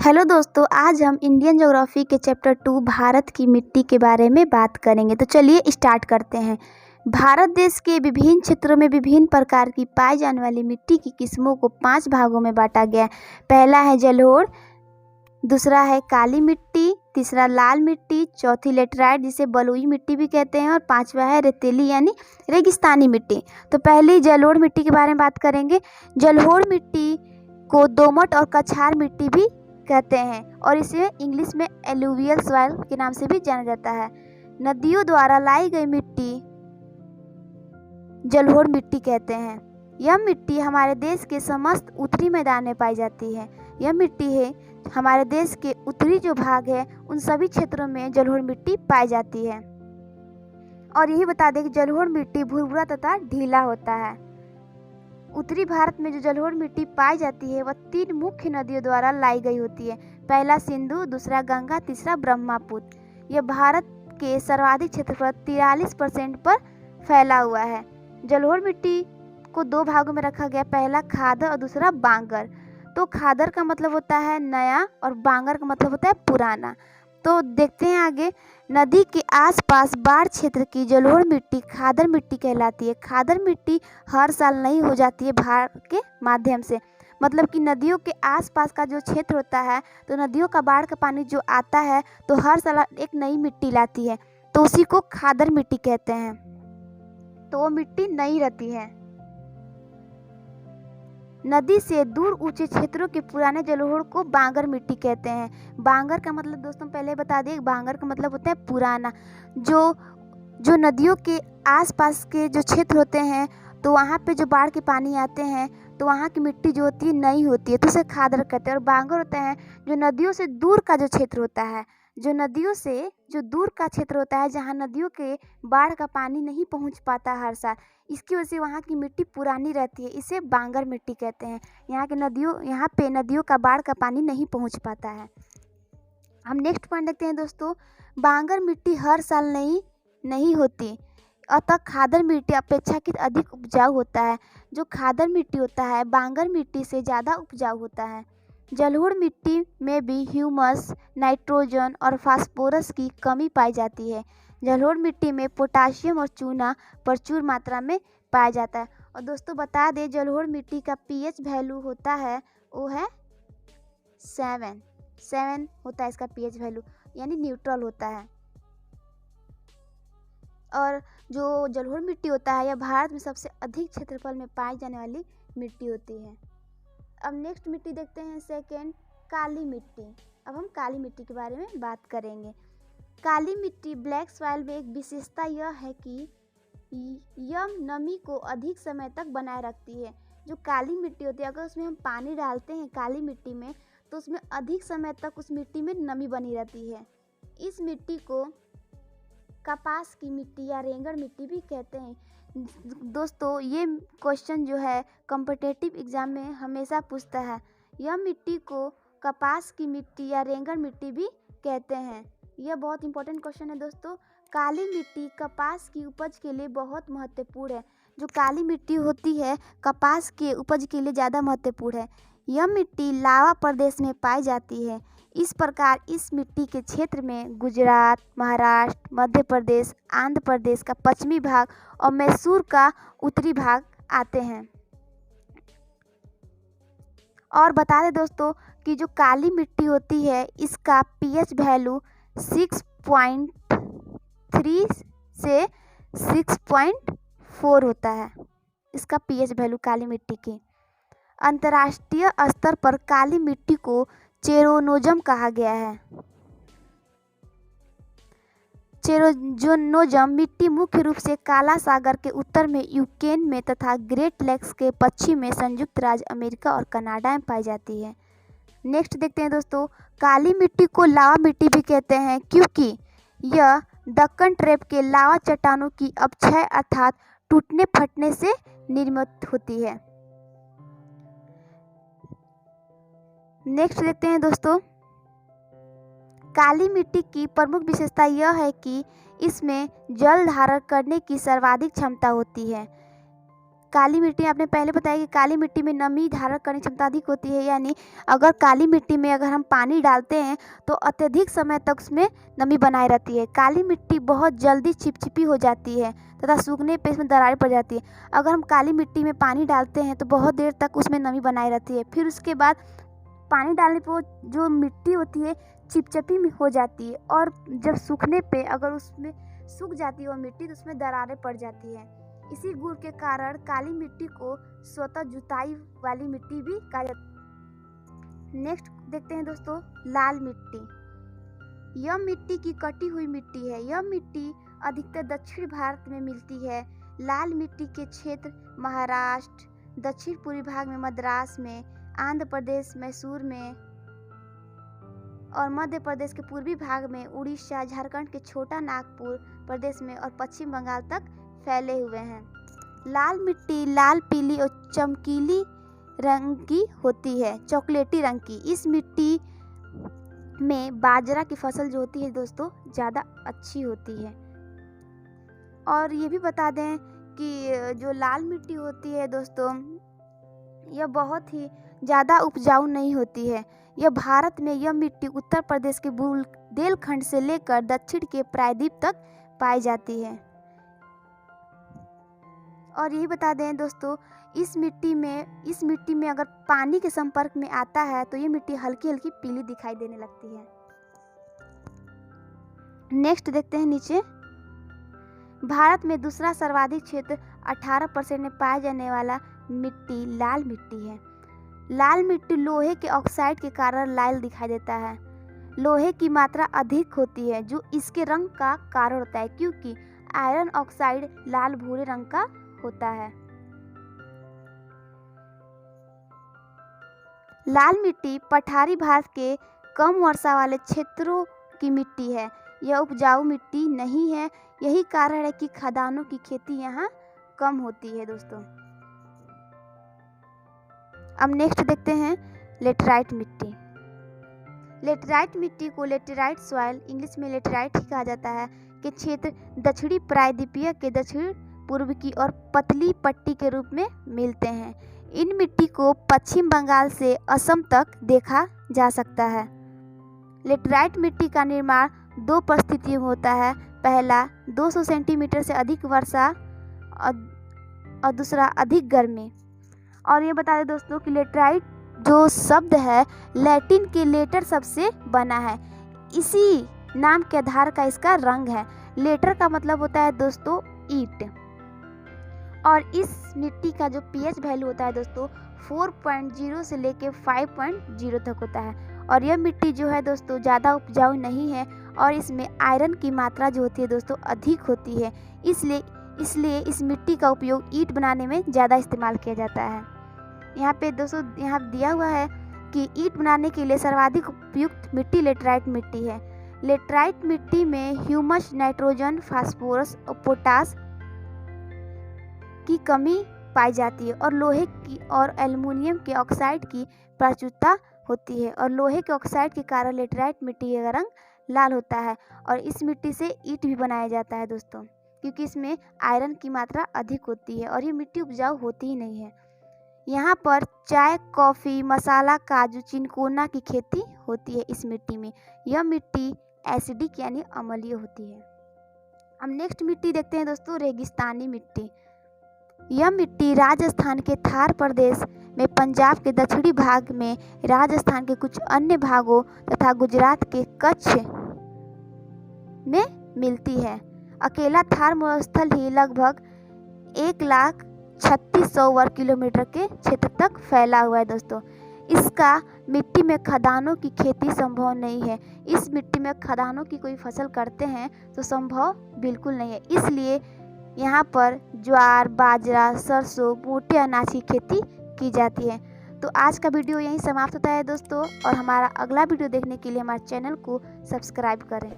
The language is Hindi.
हेलो दोस्तों, आज हम इंडियन ज्योग्राफी के चैप्टर 2 भारत की मिट्टी के बारे में बात करेंगे। तो चलिए स्टार्ट करते हैं। भारत देश के विभिन्न क्षेत्रों में विभिन्न प्रकार की पाई जाने वाली मिट्टी की किस्मों को 5 भागों में बांटा गया है। पहला है जलोढ़, दूसरा है काली मिट्टी, तीसरा लाल मिट्टी, चौथी लेटराइट जिसे बलुई मिट्टी भी कहते हैं और पांचवा है रेतीली यानी रेगिस्तानी मिट्टी। तो पहली जलोढ़ मिट्टी के बारे में बात करेंगे। जलोढ़ मिट्टी को दोमट और कछार मिट्टी भी कहते हैं और इसे इंग्लिश में एलुवियल सॉइल के नाम से भी जाना जाता है। नदियों द्वारा लाई गई मिट्टी जलोढ़ मिट्टी कहते हैं। यह मिट्टी हमारे देश के समस्त उत्तरी मैदान में पाई जाती है। यह मिट्टी है हमारे देश के उत्तरी जो भाग है उन सभी क्षेत्रों में जलोढ़ मिट्टी पाई जाती है। और यही बता दें कि जलोढ़ मिट्टी भुरभुरा तथा ढीला होता है। उत्तरी भारत में जो जलोढ़ मिट्टी पाई जाती है वह 3 मुख्य नदियों द्वारा लाई गई होती है। पहला सिंधु, दूसरा गंगा, तीसरा ब्रह्मपुत्र। यह भारत के सर्वाधिक क्षेत्रफल 43% पर फैला हुआ है। जलोढ़ मिट्टी को 2 भागों में रखा गया, पहला खादर और दूसरा बांगर। तो खादर का मतलब होता है नया और बांगर का मतलब होता है पुराना। तो देखते हैं आगे। नदी के आसपास बाढ़ क्षेत्र की जलोढ़ मिट्टी खादर मिट्टी कहलाती है। खादर मिट्टी हर साल नई हो जाती है बाढ़ के माध्यम से। मतलब कि नदियों के आसपास का जो क्षेत्र होता है तो नदियों का बाढ़ का पानी जो आता है तो हर साल एक नई मिट्टी लाती है, तो उसी को खादर मिट्टी कहते हैं। तो वो मिट्टी नई रहती है। नदी से दूर ऊंचे क्षेत्रों के पुराने जलोढ़ को बांगर मिट्टी कहते हैं। बांगर का मतलब दोस्तों पहले बता दें, बांगर का मतलब होता है पुराना। जो नदियों के आसपास के जो क्षेत्र होते हैं तो वहाँ पे जो बाढ़ के पानी आते हैं तो वहाँ की मिट्टी जो होती है नई होती है, तो उसे खादर कहते हैं। और बांगर होते हैं जो नदियों से दूर का जो क्षेत्र होता है, जो नदियों से जो दूर का क्षेत्र होता है जहाँ नदियों के बाढ़ का पानी नहीं पहुँच पाता हर साल, इसकी वजह से वहाँ की मिट्टी पुरानी रहती है, इसे बांगर मिट्टी कहते हैं। यहाँ पे नदियों का बाढ़ का पानी नहीं पहुँच पाता है। हम नेक्स्ट पॉइंट देखते हैं दोस्तों। बांगर मिट्टी हर साल नहीं होती, अतः खादर मिट्टी अपेक्षाकृत अधिक उपजाऊ होता है। जो खादर मिट्टी होता है बांगर मिट्टी से ज़्यादा उपजाऊ होता है। जलोढ़ मिट्टी में भी ह्यूमस, नाइट्रोजन और फास्फोरस की कमी पाई जाती है। जलोढ़ मिट्टी में पोटाशियम और चूना प्रचुर मात्रा में पाया जाता है। और दोस्तों बता दें जलोढ़ मिट्टी का पीएच वैल्यू होता है वो है 7 होता है इसका पीएच वैल्यू, यानी न्यूट्रल होता है। और जो जलोढ़ मिट्टी होता है यह भारत में सबसे अधिक क्षेत्रफल में पाई जाने वाली मिट्टी होती है। अब नेक्स्ट मिट्टी देखते हैं, सेकेंड काली मिट्टी। अब हम काली मिट्टी के बारे में बात करेंगे। काली मिट्टी ब्लैक सॉइल में एक विशेषता यह है कि यह नमी को अधिक समय तक बनाए रखती है। जो काली मिट्टी होती है अगर उसमें हम पानी डालते हैं काली मिट्टी में तो उसमें अधिक समय तक उस मिट्टी में नमी बनी रहती है। इस मिट्टी को कपास की मिट्टी या रेंगड़ मिट्टी भी कहते हैं। दोस्तों ये क्वेश्चन जो है कॉम्पिटिटिव एग्जाम में हमेशा पूछता है। यह मिट्टी को कपास की मिट्टी या रेंगड़ मिट्टी भी कहते हैं। यह बहुत इंपॉर्टेंट क्वेश्चन है दोस्तों। काली मिट्टी कपास की उपज के लिए बहुत महत्वपूर्ण है। जो काली मिट्टी होती है कपास के उपज के लिए ज़्यादा महत्वपूर्ण है। यह मिट्टी लावा प्रदेश में पाई जाती है। इस प्रकार इस मिट्टी के क्षेत्र में गुजरात, महाराष्ट्र, मध्य प्रदेश, आंध्र प्रदेश का पश्चिमी भाग और मैसूर का उत्तरी भाग आते हैं। और बता दें दोस्तों कि जो काली मिट्टी होती है इसका पीएच वैल्यू 6.3 से 6.4 होता है। इसका पीएच वैल्यू काली मिट्टी की। अंतर्राष्ट्रीय स्तर पर काली मिट्टी को चेरोनोजम कहा गया है। चेरोनोजम मिट्टी मुख्य रूप से काला सागर के उत्तर में यूक्रेन में तथा ग्रेट लेक्स के पश्चिम में संयुक्त राज्य अमेरिका और कनाडा में पाई जाती है। नेक्स्ट देखते हैं दोस्तों, काली मिट्टी को लावा मिट्टी भी कहते हैं क्योंकि यह दक्कन ट्रैप के लावा चट्टानों की अपक्षय अर्थात टूटने फटने से निर्मित होती है। नेक्स्ट देखते हैं दोस्तों, काली मिट्टी की प्रमुख विशेषता यह है कि इसमें जल धारण करने की सर्वाधिक क्षमता होती है। काली मिट्टी आपने पहले बताया कि काली मिट्टी में नमी धारण करने की क्षमता अधिक होती है, यानी अगर काली मिट्टी में अगर हम पानी डालते हैं तो अत्यधिक समय तक उसमें नमी बनाए रहती है। काली मिट्टी बहुत जल्दी चिपचिपी हो जाती है तथा सूखने पे इसमें दरारें पड़ जाती है। अगर हम काली मिट्टी में पानी डालते हैं तो बहुत देर तक उसमें नमी बनाई रहती है, फिर उसके बाद पानी डालने पर जो मिट्टी होती है चिपचिपी हो जाती है, और जब सूखने पे अगर उसमें सूख जाती है वो मिट्टी तो उसमें दरारें पड़ जाती है। इसी गुण के कारण काली मिट्टी को स्वतः जुताई वाली मिट्टी भी कहा जाता है। नेक्स्ट देखते हैं दोस्तों, लाल मिट्टी। यह मिट्टी की कटी हुई मिट्टी है। यह मिट्टी अधिकतर दक्षिण भारत में मिलती है। लाल मिट्टी के क्षेत्र महाराष्ट्र, दक्षिण पूर्वी भाग में मद्रास में, आंध्र प्रदेश मैसूर में और मध्य प्रदेश के पूर्वी भाग में, उड़ीसा, झारखंड के छोटा नागपुर प्रदेश में और पश्चिम बंगाल तक फैले हुए हैं। लाल मिट्टी लाल, पीली और चमकीली रंग की होती है, चॉकलेटी रंग की। इस मिट्टी में बाजरा की फसल जो होती है दोस्तों ज़्यादा अच्छी होती है। और ये भी बता दें कि जो लाल मिट्टी होती है दोस्तों यह बहुत ही ज़्यादा उपजाऊ नहीं होती है। यह भारत में यह मिट्टी उत्तर प्रदेश के बुंदेलखंड से लेकर दक्षिण के प्रायद्वीप तक पाई जाती है। और यही बता दें दोस्तों, इस मिट्टी में अगर पानी के संपर्क में आता है तो ये मिट्टी हल्की हल्की पीली दिखाई देने लगती है। नेक्स्ट देखते हैं नीचे, भारत में दूसरा सर्वाधिक क्षेत्र 18% में पाया जाने वाला मिट्टी लाल मिट्टी है। लाल मिट्टी लोहे के ऑक्साइड के कारण लाल दिखाई देता है। लोहे की मात्रा अधिक होती है जो इसके रंग का कारण होता है, क्योंकि आयरन ऑक्साइड लाल भूरे रंग का होता है। लाल मिट्टी पठारी भारत के कम वर्षा वाले क्षेत्रों की मिट्टी है। यह उपजाऊ मिट्टी नहीं है, यही कारण है कि खदानों की खेती यहाँ कम होती है दोस्तों। अब नेक्स्ट देखते हैं लेटराइट मिट्टी। लेटराइट मिट्टी को लेटेराइट सॉइल, इंग्लिश में लेटेराइट ही कहा जाता है, के क्षेत्र दक्षिणी प्रायद्वीपीय के दक्षिण पूर्व की और पतली पट्टी के रूप में मिलते हैं। इन मिट्टी को पश्चिम बंगाल से असम तक देखा जा सकता है। लेटराइट मिट्टी का निर्माण दो परिस्थितियों में होता है। पहला 200 सेंटीमीटर से अधिक वर्षा और दूसरा अधिक गर्मी। और ये बता दें दोस्तों कि लेटराइट जो शब्द है लैटिन के लेटर शब्द से बना है, इसी नाम के आधार का इसका रंग है। लेटर का मतलब होता है दोस्तों ईट, और इस मिट्टी का जो पीएच वैल्यू होता है दोस्तों 4.0 से लेके 5.0 तक होता है। और यह मिट्टी जो है दोस्तों ज़्यादा उपजाऊ नहीं है और इसमें आयरन की मात्रा जो होती है दोस्तों अधिक होती है, इसलिए इस मिट्टी का उपयोग ईंट बनाने में ज़्यादा इस्तेमाल किया जाता है। यहाँ पे दोस्तों यहाँ दिया हुआ है कि ईंट बनाने के लिए सर्वाधिक उपयुक्त मिट्टी लेटराइट मिट्टी है। लेटराइट मिट्टी में ह्यूमस, नाइट्रोजन, फास्फोरस और पोटास की कमी पाई जाती है और लोहे की और एल्युमिनियम के ऑक्साइड की प्रचुरता होती है। और लोहे के ऑक्साइड के कारण लेटराइट मिट्टी का रंग लाल होता है और इस मिट्टी से ईंट भी बनाया जाता है दोस्तों, क्योंकि इसमें आयरन की मात्रा अधिक होती है और ये मिट्टी उपजाऊ होती ही नहीं है। यहाँ पर चाय, कॉफ़ी, मसाला, काजू, चिनकोना की खेती होती है इस मिट्टी में। यह मिट्टी एसिडिक यानी अम्लीय होती है। अब नेक्स्ट मिट्टी देखते हैं दोस्तों, रेगिस्तानी मिट्टी। यह मिट्टी राजस्थान के थार प्रदेश में, पंजाब के दक्षिणी भाग में, राजस्थान के कुछ अन्य भागों तथा गुजरात के कच्छ में मिलती है। अकेला थार मरुस्थल ही लगभग 1,36,000 वर्ग किलोमीटर के क्षेत्र तक फैला हुआ है दोस्तों। इसका मिट्टी में खदानों की खेती संभव नहीं है। इस मिट्टी में खदानों की कोई फसल करते हैं तो संभव बिल्कुल नहीं है, इसलिए यहाँ पर ज्वार, बाजरा, सरसों, मोटे अनाज की खेती की जाती है। तो आज का वीडियो यहीं समाप्त होता है दोस्तों, और हमारा अगला वीडियो देखने के लिए हमारे चैनल को सब्सक्राइब करें।